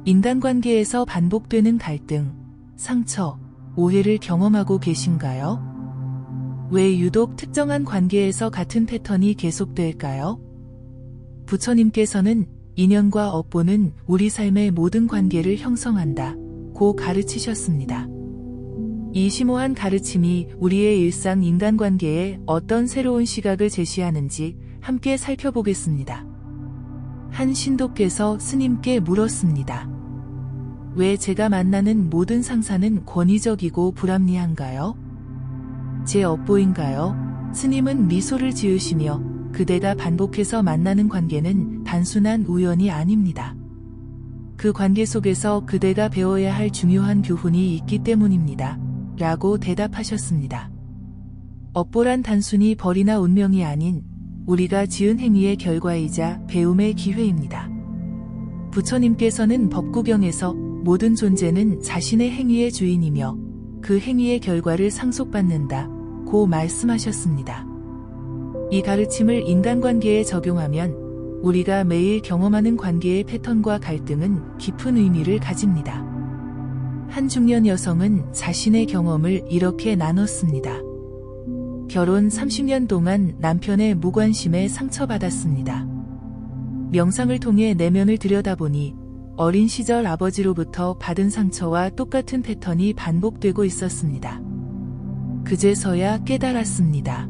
인간관계에서 반복되는 갈등, 상처, 오해를 경험하고 계신가요? 왜 유독 특정한 관계에서 같은 패턴이 계속될까요? 부처님께서는 인연과 업보는 우리 삶의 모든 관계를 형성한다 고 가르치셨습니다. 이 심오한 가르침이 우리의 일상 인간관계에 어떤 새로운 시각을 제시하는지 함께 살펴보겠습니다. 한 신도께서 스님께 물었습니다. 왜 제가 만나는 모든 상사는 권위적이고 불합리한가요? 제 업보인가요? 스님은 미소를 지으시며 그대가 반복해서 만나는 관계는 단순한 우연이 아닙니다. 그 관계 속에서 그대가 배워야 할 중요한 교훈이 있기 때문입니다. 라고 대답하셨습니다. 업보란 단순히 벌이나 운명이 아닌 우리가 지은 행위의 결과이자 배움의 기회입니다. 부처님께서는 법구경에서 모든 존재는 자신의 행위의 주인이며 그 행위의 결과를 상속받는다 고 말씀하셨습니다. 이 가르침을 인간관계에 적용하면 우리가 매일 경험하는 관계의 패턴과 갈등은 깊은 의미를 가집니다. 한 중년 여성은 자신의 경험을 이렇게 나눴습니다. 결혼 30년 동안 남편의 무관심에 상처받았습니다. 명상을 통해 내면을 들여다보니 어린 시절 아버지로부터 받은 상처와 똑같은 패턴이 반복되고 있었습니다. 그제서야 깨달았습니다.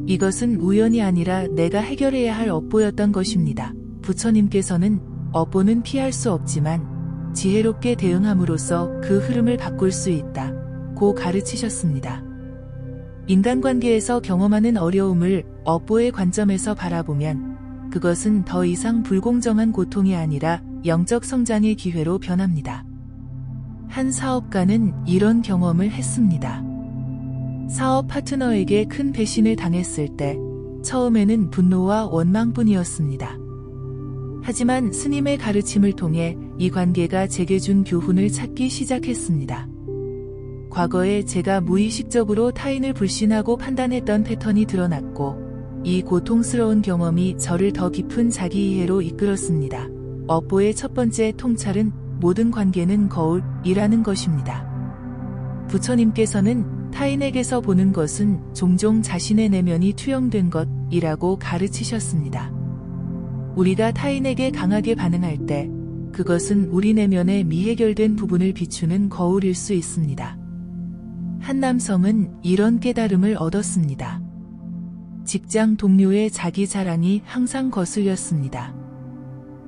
이것은 우연이 아니라 내가 해결해야 할 업보였던 것입니다. 부처님께서는 업보는 피할 수 없지만 지혜롭게 대응함으로써 그 흐름을 바꿀 수 있다 고 가르치셨습니다. 인간관계에서 경험하는 어려움을 업보의 관점에서 바라보면 그것은 더 이상 불공정한 고통이 아니라 영적 성장의 기회로 변합니다. 한 사업가는 이런 경험을 했습니다. 사업 파트너에게 큰 배신을 당했을 때 처음에는 분노와 원망뿐이었습니다. 하지만 스님의 가르침을 통해 이 관계가 제게 준 교훈을 찾기 시작했습니다. 과거에 제가 무의식적으로 타인을 불신하고 판단했던 패턴이 드러났고 이 고통스러운 경험이 저를 더 깊은 자기이해로 이끌었습니다. 업보의 첫 번째 통찰은 모든 관계는 거울이라는 것입니다. 부처님께서는 타인에게서 보는 것은 종종 자신의 내면이 투영된 것이라고 가르치셨습니다. 우리가 타인에게 강하게 반응할 때 그것은 우리 내면의 미해결된 부분을 비추는 거울일 수 있습니다. 한 남성은 이런 깨달음을 얻었습니다. 직장 동료의 자기 자랑이 항상 거슬렸습니다.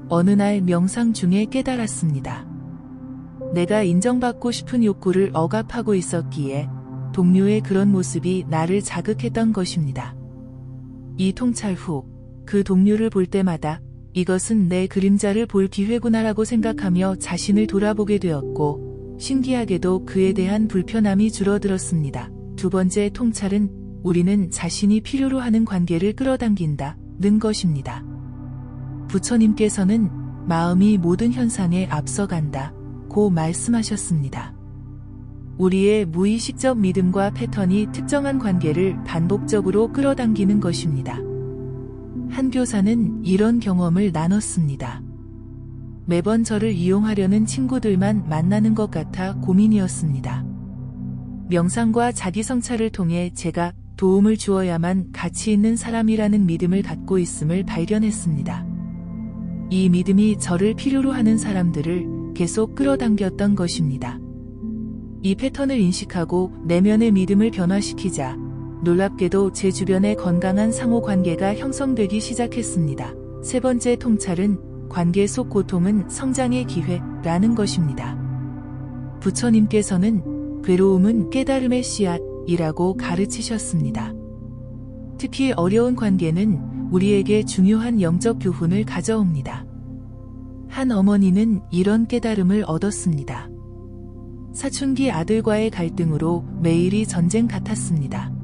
어느 날 명상 중에 깨달았습니다. 내가 인정받고 싶은 욕구를 억압하고 있었기에 동료의 그런 모습이 나를 자극했던 것입니다. 이 통찰 후 그 동료를 볼 때마다 이것은 내 그림자를 볼 기회구나라고 생각하며 자신을 돌아보게 되었고 신기하게도 그에 대한 불편함이 줄어들었습니다. 두 번째 통찰은 우리는 자신이 필요로 하는 관계를 끌어당긴다는 것입니다. 부처님께서는 마음이 모든 현상에 앞서간다 고 말씀하셨습니다. 우리의 무의식적 믿음과 패턴이 특정한 관계를 반복적으로 끌어당기는 것입니다. 한 교사는 이런 경험을 나눴습니다. 매번 저를 이용하려는 친구들만 만나는 것 같아 고민이었습니다. 명상과 자기성찰을 통해 제가 도움을 주어야만 가치 있는 사람이라는 믿음을 갖고 있음을 발견했습니다. 이 믿음이 저를 필요로 하는 사람들을 계속 끌어당겼던 것입니다. 이 패턴을 인식하고 내면의 믿음을 변화시키자 놀랍게도 제 주변에 건강한 상호관계가 형성되기 시작했습니다. 세 번째 통찰은 관계 속 고통은 성장의 기회라는 것입니다. 부처님께서는 괴로움은 깨달음의 씨앗이라고 가르치셨습니다. 특히 어려운 관계는 우리에게 중요한 영적 교훈을 가져옵니다. 한 어머니는 이런 깨달음을 얻었습니다. 사춘기 아들과의 갈등으로 매일이 전쟁 같았습니다.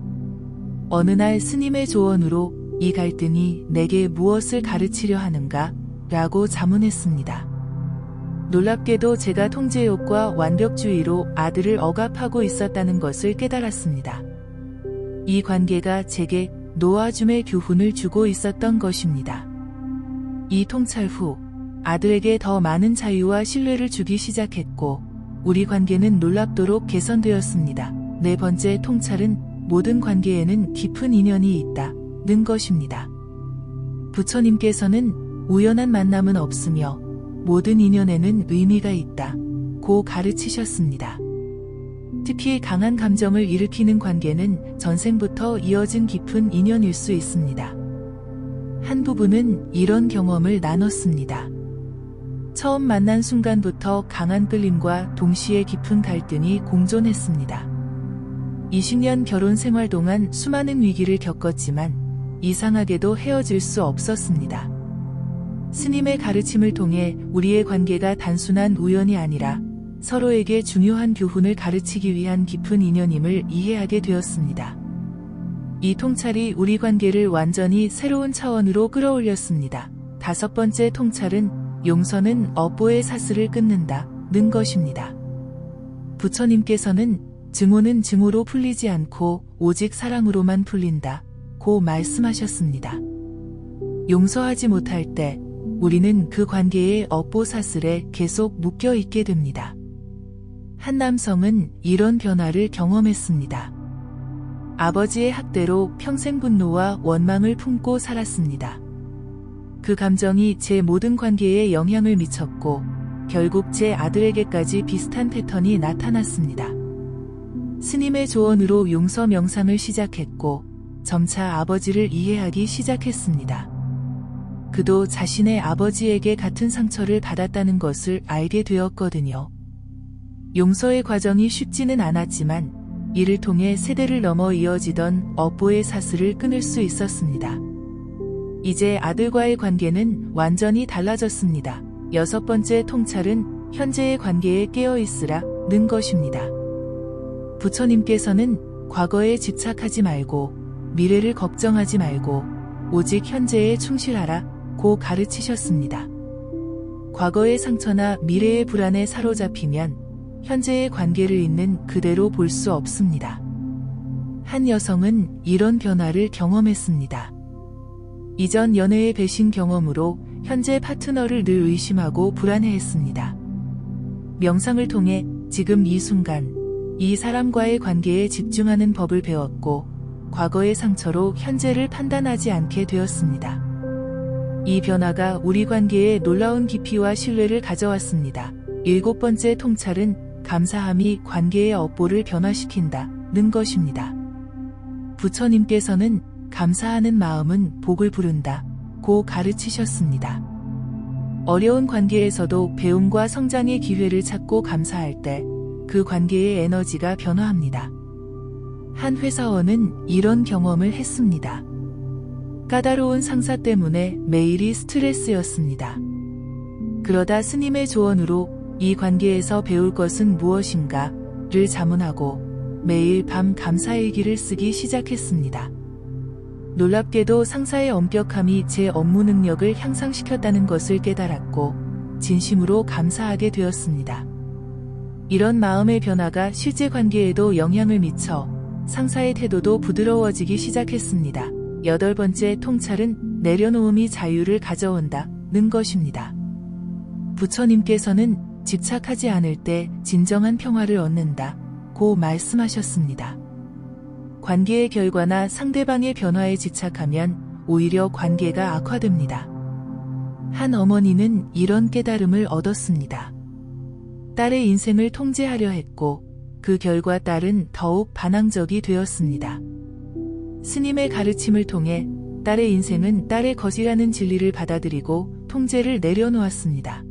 어느 날 스님의 조언으로 이 갈등이 내게 무엇을 가르치려 하는가? 라고 자문했습니다. 놀랍게도 제가 통제욕과 완벽주의로 아들을 억압하고 있었다는 것을 깨달았습니다. 이 관계가 제게 놓아줌의 교훈을 주고 있었던 것입니다. 이 통찰 후 아들에게 더 많은 자유와 신뢰를 주기 시작했고 우리 관계는 놀랍도록 개선되었습니다. 네 번째 통찰은 모든 관계에는 깊은 인연이 있다는 것입니다. 부처님께서는 우연한 만남은 없으며 모든 인연에는 의미가 있다고 가르치셨습니다. 특히 강한 감정을 일으키는 관계는 전생부터 이어진 깊은 인연일 수 있습니다. 한 부부는 이런 경험을 나눴습니다. 처음 만난 순간부터 강한 끌림과 동시에 깊은 갈등이 공존했습니다. 20년 결혼 생활 동안 수많은 위기를 겪었지만 이상하게도 헤어질 수 없었습니다. 스님의 가르침을 통해 우리의 관계가 단순한 우연이 아니라 서로에게 중요한 교훈을 가르치기 위한 깊은 인연임을 이해하게 되었습니다. 이 통찰이 우리 관계를 완전히 새로운 차원으로 끌어올렸습니다. 다섯 번째 통찰은 용서는 업보의 사슬을 끊는다는 것입니다. 부처님께서는 증오는 증오로 풀리지 않고 오직 사랑으로만 풀린다고 말씀하셨습니다. 용서하지 못할 때 우리는 그 관계의 업보 사슬에 계속 묶여 있게 됩니다. 한 남성은 이런 변화를 경험했습니다. 아버지의 학대로 평생 분노와 원망을 품고 살았습니다. 그 감정이 제 모든 관계에 영향을 미쳤고 결국 제 아들에게까지 비슷한 패턴이 나타났습니다. 스님의 조언으로 용서 명상을 시작했고 점차 아버지를 이해하기 시작했습니다. 그도 자신의 아버지에게 같은 상처를 받았다는 것을 알게 되었거든요. 용서의 과정이 쉽지는 않았지만 이를 통해 세대를 넘어 이어지던 업보의 사슬을 끊을 수 있었습니다. 이제 아들과의 관계는 완전히 달라졌습니다. 여섯 번째 통찰은 현재의 관계에 깨어있으라는 것입니다. 부처님께서는 과거에 집착하지 말고 미래를 걱정하지 말고 오직 현재에 충실하라고 가르치셨습니다. 과거의 상처나 미래의 불안에 사로잡히면 현재의 관계를 있는 그대로 볼 수 없습니다. 한 여성은 이런 변화를 경험했습니다. 이전 연애의 배신 경험으로 현재 파트너를 늘 의심하고 불안해했습니다. 명상을 통해 지금 이 순간 이 사람과의 관계에 집중하는 법을 배웠고 과거의 상처로 현재를 판단하지 않게 되었습니다. 이 변화가 우리 관계에 놀라운 깊이와 신뢰를 가져왔습니다. 일곱 번째 통찰은 감사함이 관계의 업보를 변화시킨다는 것입니다. 부처님께서는 감사하는 마음은 복을 부른다고 가르치셨습니다. 어려운 관계에서도 배움과 성장의 기회를 찾고 감사할 때 그 관계의 에너지가 변화합니다. 한 회사원은 이런 경험을 했습니다. 까다로운 상사 때문에 매일이 스트레스였습니다. 그러다 스님의 조언으로 이 관계에서 배울 것은 무엇인가를 자문하고 매일 밤 감사일기를 쓰기 시작했습니다. 놀랍게도 상사의 엄격함이 제 업무 능력을 향상시켰다는 것을 깨달았고 진심으로 감사하게 되었습니다. 이런 마음의 변화가 실제 관계에도 영향을 미쳐 상사의 태도도 부드러워지기 시작했습니다. 여덟 번째 통찰은 내려놓음이 자유를 가져온다는 것입니다. 부처님께서는 집착하지 않을 때 진정한 평화를 얻는다고 말씀하셨습니다. 관계의 결과나 상대방의 변화에 집착하면 오히려 관계가 악화됩니다. 한 어머니는 이런 깨달음을 얻었습니다. 딸의 인생을 통제하려 했고 그 결과 딸은 더욱 반항적이 되었습니다. 스님의 가르침을 통해 딸의 인생은 딸의 것이라는 진리를 받아들이고 통제를 내려놓았습니다.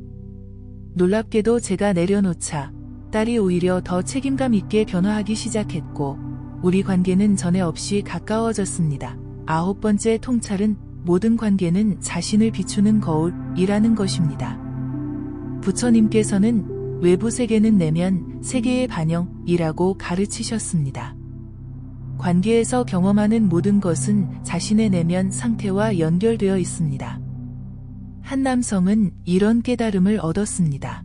놀랍게도 제가 내려놓자 딸이 오히려 더 책임감 있게 변화하기 시작했고 우리 관계는 전에 없이 가까워졌습니다. 아홉 번째 통찰은 모든 관계는 자신을 비추는 거울이라는 것입니다. 부처님께서는 외부 세계는 내면 세계의 반영이라고 가르치셨습니다. 관계에서 경험하는 모든 것은 자신의 내면 상태와 연결되어 있습니다. 한 남성은 이런 깨달음을 얻었습니다.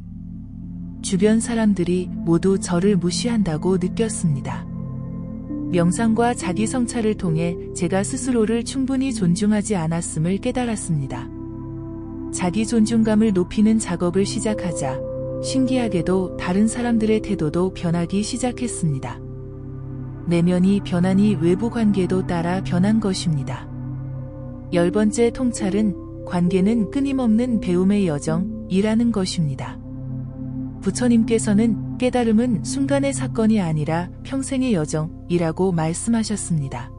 주변 사람들이 모두 저를 무시한다고 느꼈습니다. 명상과 자기 성찰을 통해 제가 스스로를 충분히 존중하지 않았음을 깨달았습니다. 자기 존중감을 높이는 작업을 시작하자 신기하게도 다른 사람들의 태도도 변하기 시작했습니다. 내면이 변하니 외부 관계도 따라 변한 것입니다. 10번째 통찰은 관계는 끊임없는 배움의 여정이라는 것입니다. 부처님께서는 깨달음은 순간의 사건이 아니라 평생의 여정이라고 말씀하셨습니다.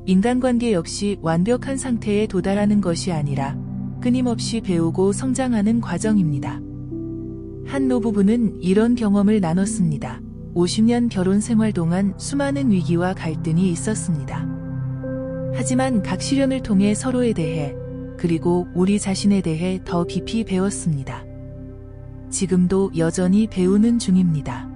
인간관계 역시 완벽한 상태에 도달하는 것이 아니라 끊임없이 배우고 성장하는 과정입니다. 한 노부부는 이런 경험을 나눴습니다. 50년 결혼 생활 동안 수많은 위기와 갈등이 있었습니다. 하지만 각 시련을 통해 서로에 대해 그리고 우리 자신에 대해 더 깊이 배웠습니다. 지금도 여전히 배우는 중입니다.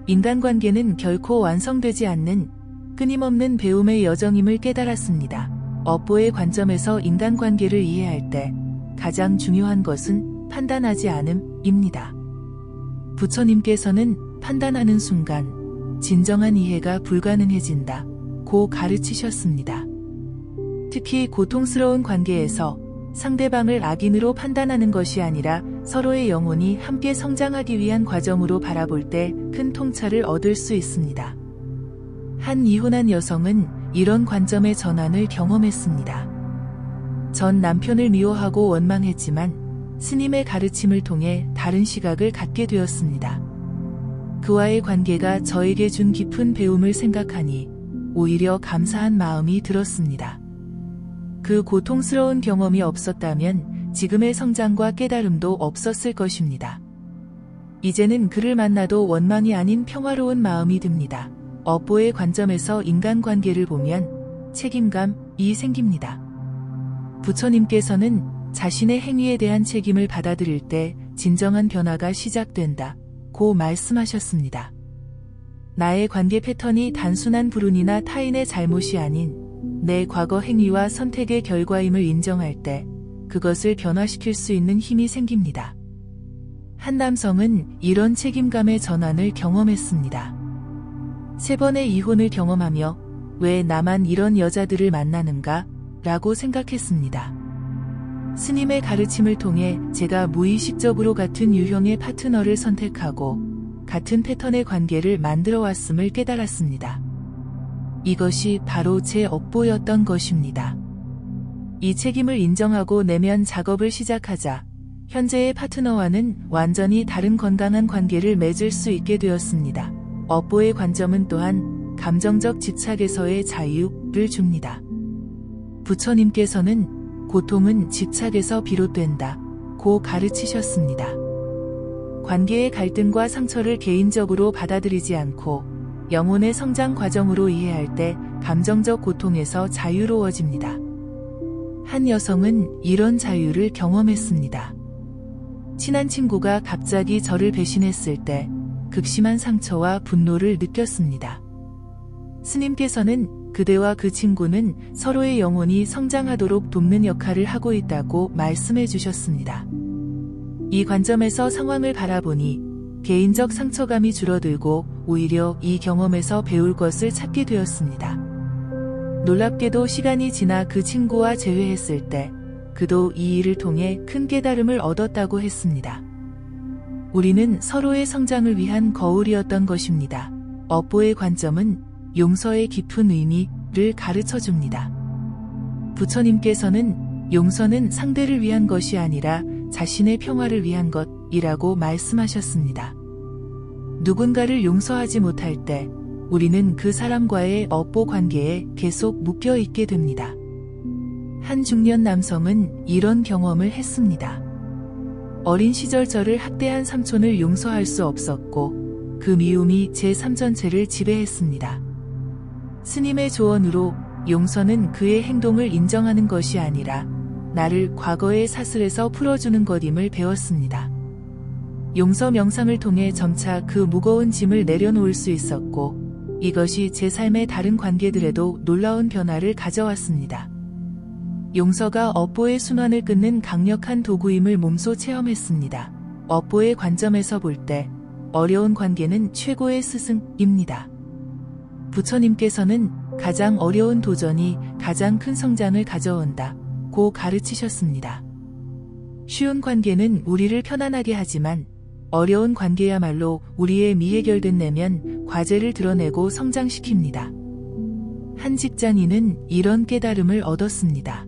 인간관계는 결코 완성되지 않는 끊임없는 배움의 여정임을 깨달았습니다. 업보의 관점에서 인간관계를 이해할 때 가장 중요한 것은 판단하지 않음입니다. 부처님께서는 판단하는 순간 진정한 이해가 불가능해진다고 가르치셨습니다. 특히 고통스러운 관계에서 상대방을 악인으로 판단하는 것이 아니라 서로의 영혼이 함께 성장하기 위한 과정으로 바라볼 때 큰 통찰을 얻을 수 있습니다. 한 이혼한 여성은 이런 관점의 전환을 경험했습니다. 전 남편을 미워하고 원망했지만 스님의 가르침을 통해 다른 시각을 갖게 되었습니다. 그와의 관계가 저에게 준 깊은 배움을 생각하니 오히려 감사한 마음이 들었습니다. 그 고통스러운 경험이 없었다면 지금의 성장과 깨달음도 없었을 것입니다. 이제는 그를 만나도 원망이 아닌 평화로운 마음이 듭니다. 업보의 관점에서 인간관계를 보면 책임감이 생깁니다. 부처님께서는 자신의 행위에 대한 책임을 받아들일 때 진정한 변화가 시작된다고 말씀하셨습니다. 나의 관계 패턴이 단순한 불운이나 타인의 잘못이 아닌 내 과거 행위와 선택의 결과임을 인정할 때 그것을 변화시킬 수 있는 힘이 생깁니다. 한 남성은 이런 책임감의 전환을 경험했습니다. 3번의 이혼을 경험하며 왜 나만 이런 여자들을 만나는가? 라고 생각했습니다. 스님의 가르침을 통해 제가 무의식적으로 같은 유형의 파트너를 선택하고 같은 패턴의 관계를 만들어 왔음을 깨달았습니다. 이것이 바로 제 업보였던 것입니다. 이 책임을 인정하고 내면 작업을 시작하자 현재의 파트너와는 완전히 다른 건강한 관계를 맺을 수 있게 되었습니다. 업보의 관점은 또한 감정적 집착에서의 자유를 줍니다. 부처님께서는 고통은 집착에서 비롯된다고 가르치셨습니다. 관계의 갈등과 상처를 개인적으로 받아들이지 않고 영혼의 성장 과정으로 이해할 때 감정적 고통에서 자유로워집니다. 한 여성은 이런 자유를 경험했습니다. 친한 친구가 갑자기 저를 배신했을 때 극심한 상처와 분노를 느꼈습니다. 스님께서는 그대와 그 친구는 서로의 영혼이 성장하도록 돕는 역할을 하고 있다고 말씀해 주셨습니다. 이 관점에서 상황을 바라보니 개인적 상처감이 줄어들고 오히려 이 경험에서 배울 것을 찾게 되었습니다. 놀랍게도 시간이 지나 그 친구와 재회했을 때 그도 이 일을 통해 큰 깨달음을 얻었다고 했습니다. 우리는 서로의 성장을 위한 거울이었던 것입니다. 업보의 관점은 용서의 깊은 의미를 가르쳐 줍니다. 부처님께서는 용서는 상대를 위한 것이 아니라 자신의 평화를 위한 것이라고 말씀하셨습니다. 누군가를 용서하지 못할 때 우리는 그 사람과의 업보 관계에 계속 묶여 있게 됩니다. 한 중년 남성은 이런 경험을 했습니다. 어린 시절 저를 학대한 삼촌을 용서할 수 없었고 그 미움이 제 삶 전체를 지배했습니다. 스님의 조언으로 용서는 그의 행동을 인정하는 것이 아니라 나를 과거의 사슬에서 풀어주는 것임을 배웠습니다. 용서 명상을 통해 점차 그 무거운 짐을 내려놓을 수 있었고 이것이 제 삶의 다른 관계들에도 놀라운 변화를 가져왔습니다. 용서가 업보의 순환을 끊는 강력한 도구임을 몸소 체험했습니다. 업보의 관점에서 볼 때 어려운 관계는 최고의 스승입니다. 부처님께서는 가장 어려운 도전이 가장 큰 성장을 가져온다고 가르치셨습니다. 쉬운 관계는 우리를 편안하게 하지만 어려운 관계야말로 우리의 미해결된 내면 과제를 드러내고 성장시킵니다. 한 직장인은 이런 깨달음을 얻었습니다.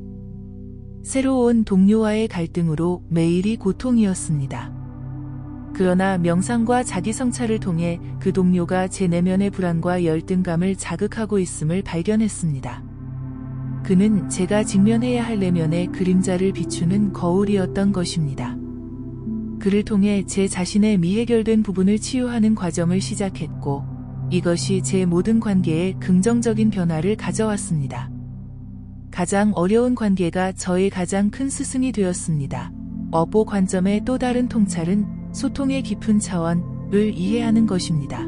새로 온 동료와의 갈등으로 매일이 고통이었습니다. 그러나 명상과 자기 성찰을 통해 그 동료가 제 내면의 불안과 열등감을 자극하고 있음을 발견했습니다. 그는 제가 직면해야 할 내면의 그림자를 비추는 거울이었던 것입니다. 그를 통해 제 자신의 미해결된 부분을 치유하는 과정을 시작했고, 이것이 제 모든 관계에 긍정적인 변화를 가져왔습니다. 가장 어려운 관계가 저의 가장 큰 스승이 되었습니다. 업보 관점의 또 다른 통찰은 소통의 깊은 차원을 이해하는 것입니다.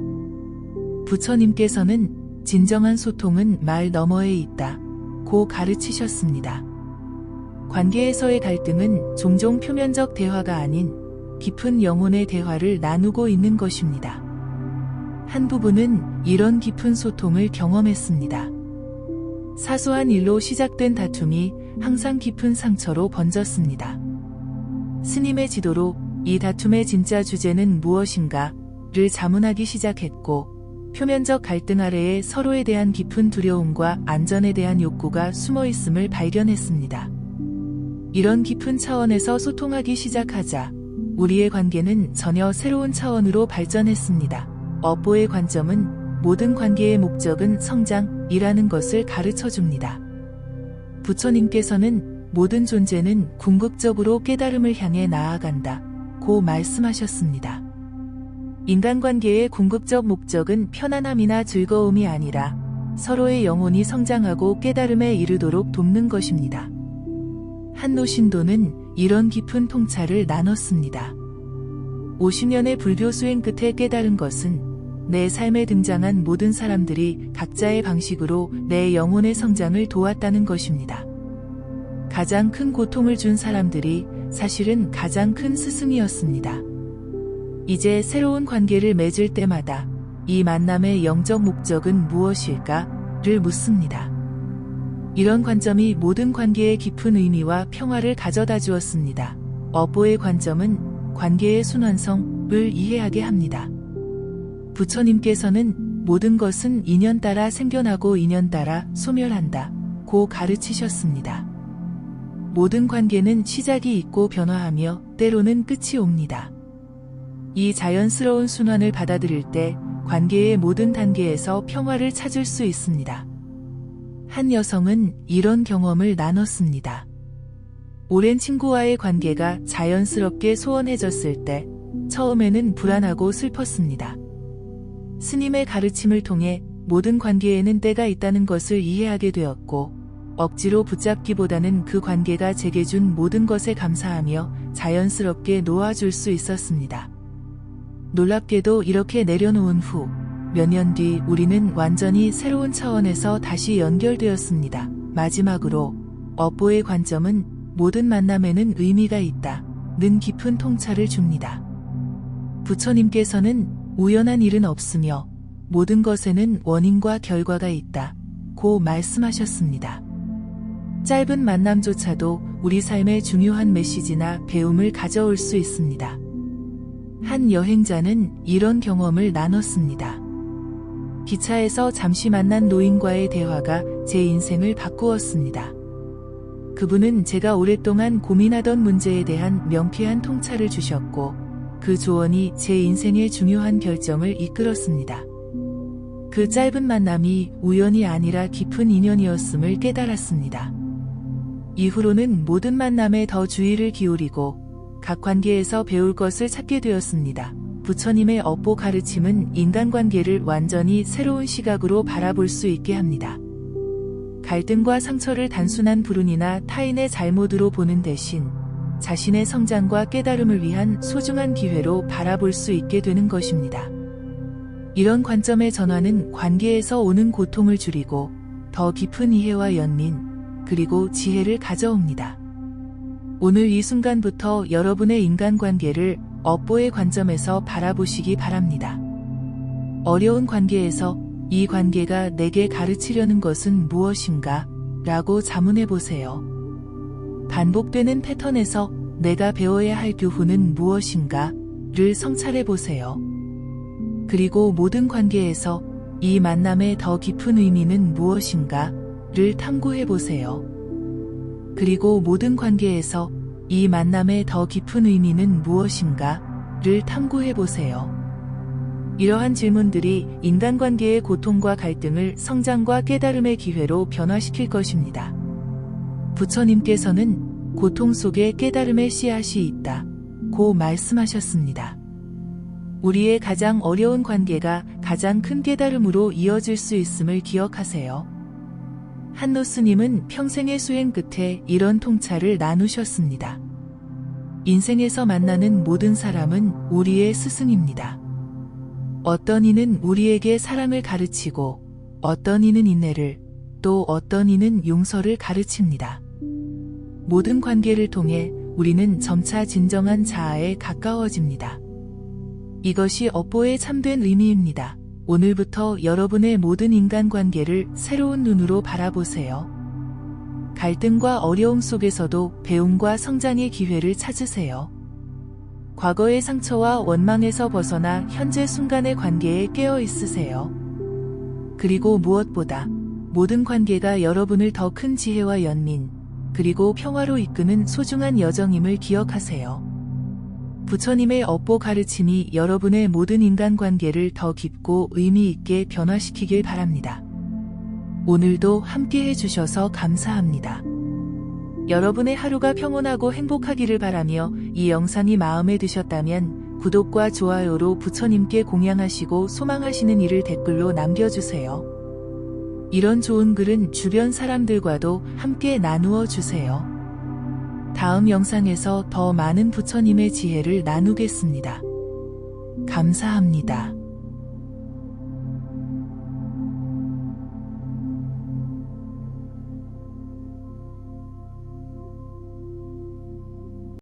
부처님께서는 진정한 소통은 말 너머에 있다 고 가르치셨습니다. 관계에서의 갈등은 종종 표면적 대화가 아닌 깊은 영혼의 대화를 나누고 있는 것입니다. 한 부부는 이런 깊은 소통을 경험했습니다. 사소한 일로 시작된 다툼이 항상 깊은 상처로 번졌습니다. 스님의 지도로 이 다툼의 진짜 주제는 무엇인가를 자문하기 시작했고, 표면적 갈등 아래에 서로에 대한 깊은 두려움과 안전에 대한 욕구가 숨어 있음을 발견했습니다. 이런 깊은 차원에서 소통하기 시작하자 우리의 관계는 전혀 새로운 차원으로 발전했습니다. 업보의 관점은 모든 관계의 목적은 성장이라는 것을 가르쳐 줍니다. 부처님께서는 모든 존재는 궁극적으로 깨달음을 향해 나아간다 고 말씀하셨습니다. 인간관계의 궁극적 목적은 편안함이나 즐거움이 아니라 서로의 영혼이 성장하고 깨달음에 이르도록 돕는 것입니다. 한노신도는 이런 깊은 통찰을 나눴습니다. 50년의 불교 수행 끝에 깨달은 것은 내 삶에 등장한 모든 사람들이 각자의 방식으로 내 영혼의 성장을 도왔다는 것입니다. 가장 큰 고통을 준 사람들이 사실은 가장 큰 스승이었습니다. 이제 새로운 관계를 맺을 때마다 이 만남의 영적 목적은 무엇일까를 묻습니다. 이런 관점이 모든 관계에 깊은 의미와 평화를 가져다 주었습니다. 업보의 관점은 관계의 순환성을 이해하게 합니다. 부처님께서는 모든 것은 인연 따라 생겨나고 인연 따라 소멸한다 고 가르치셨습니다. 모든 관계는 시작이 있고 변화하며 때로는 끝이 옵니다. 이 자연스러운 순환을 받아들일 때 관계의 모든 단계에서 평화를 찾을 수 있습니다. 한 여성은 이런 경험을 나눴습니다. 오랜 친구와의 관계가 자연스럽게 소원해졌을 때 처음에는 불안하고 슬펐습니다. 스님의 가르침을 통해 모든 관계에는 때가 있다는 것을 이해하게 되었고, 억지로 붙잡기보다는 그 관계가 제게 준 모든 것에 감사하며 자연스럽게 놓아줄 수 있었습니다. 놀랍게도 이렇게 내려놓은 후 몇 년 뒤 우리는 완전히 새로운 차원에서 다시 연결되었습니다. 마지막으로 업보의 관점은 모든 만남에는 의미가 있다는 깊은 통찰을 줍니다. 부처님께서는 우연한 일은 없으며 모든 것에는 원인과 결과가 있다 고 말씀하셨습니다. 짧은 만남조차도 우리 삶에 중요한 메시지나 배움을 가져올 수 있습니다. 한 여행자는 이런 경험을 나눴습니다. 기차에서 잠시 만난 노인과의 대화가 제 인생을 바꾸었습니다. 그분은 제가 오랫동안 고민하던 문제에 대한 명쾌한 통찰을 주셨고, 그 조언이 제 인생의 중요한 결정을 이끌었습니다. 그 짧은 만남이 우연이 아니라 깊은 인연이었음을 깨달았습니다. 이후로는 모든 만남에 더 주의를 기울이고 각 관계에서 배울 것을 찾게 되었습니다. 부처님의 업보 가르침은 인간관계를 완전히 새로운 시각으로 바라볼 수 있게 합니다. 갈등과 상처를 단순한 불운이나 타인의 잘못으로 보는 대신 자신의 성장과 깨달음을 위한 소중한 기회로 바라볼 수 있게 되는 것입니다. 이런 관점의 전환은 관계에서 오는 고통을 줄이고 더 깊은 이해와 연민, 그리고 지혜를 가져옵니다. 오늘 이 순간부터 여러분의 인간관계를 업보의 관점에서 바라보시기 바랍니다. 어려운 관계에서 이 관계가 내게 가르치려는 것은 무엇인가? 라고 자문해 보세요. 반복되는 패턴에서 내가 배워야 할 교훈은 무엇인가를 성찰해 보세요. 그리고 모든 관계에서 이 만남의 더 깊은 의미는 무엇인가를 탐구해 보세요. 그리고 모든 관계에서 이 만남의 더 깊은 의미는 무엇인가를 탐구해 보세요. 이러한 질문들이 인간관계의 고통과 갈등을 성장과 깨달음의 기회로 변화시킬 것입니다. 부처님께서는 고통 속에 깨달음의 씨앗이 있다고 말씀하셨습니다. 우리의 가장 어려운 관계가 가장 큰 깨달음으로 이어질 수 있음을 기억하세요. 한노스님은 평생의 수행 끝에 이런 통찰을 나누셨습니다. 인생에서 만나는 모든 사람은 우리의 스승입니다. 어떤 이는 우리에게 사랑을 가르치고 어떤 이는 인내를 또 어떤 이는 용서를 가르칩니다. 모든 관계를 통해 우리는 점차 진정한 자아에 가까워집니다. 이것이 업보의 참된 의미입니다. 오늘부터 여러분의 모든 인간관계를 새로운 눈으로 바라보세요. 갈등과 어려움 속에서도 배움과 성장의 기회를 찾으세요. 과거의 상처와 원망에서 벗어나 현재 순간의 관계에 깨어 있으세요. 그리고 무엇보다 모든 관계가 여러분을 더 큰 지혜와 연민, 그리고 평화로 이끄는 소중한 여정임을 기억하세요. 부처님의 업보 가르침이 여러분의 모든 인간관계를 더 깊고 의미 있게 변화시키길 바랍니다. 오늘도 함께 해주셔서 감사합니다. 여러분의 하루가 평온하고 행복하기를 바라며 이 영상이 마음에 드셨다면 구독과 좋아요로 부처님께 공양하시고 소망하시는 일을 댓글로 남겨주세요. 이런 좋은 글은 주변 사람들과도 함께 나누어 주세요. 다음 영상에서 더 많은 부처님의 지혜를 나누겠습니다. 감사합니다.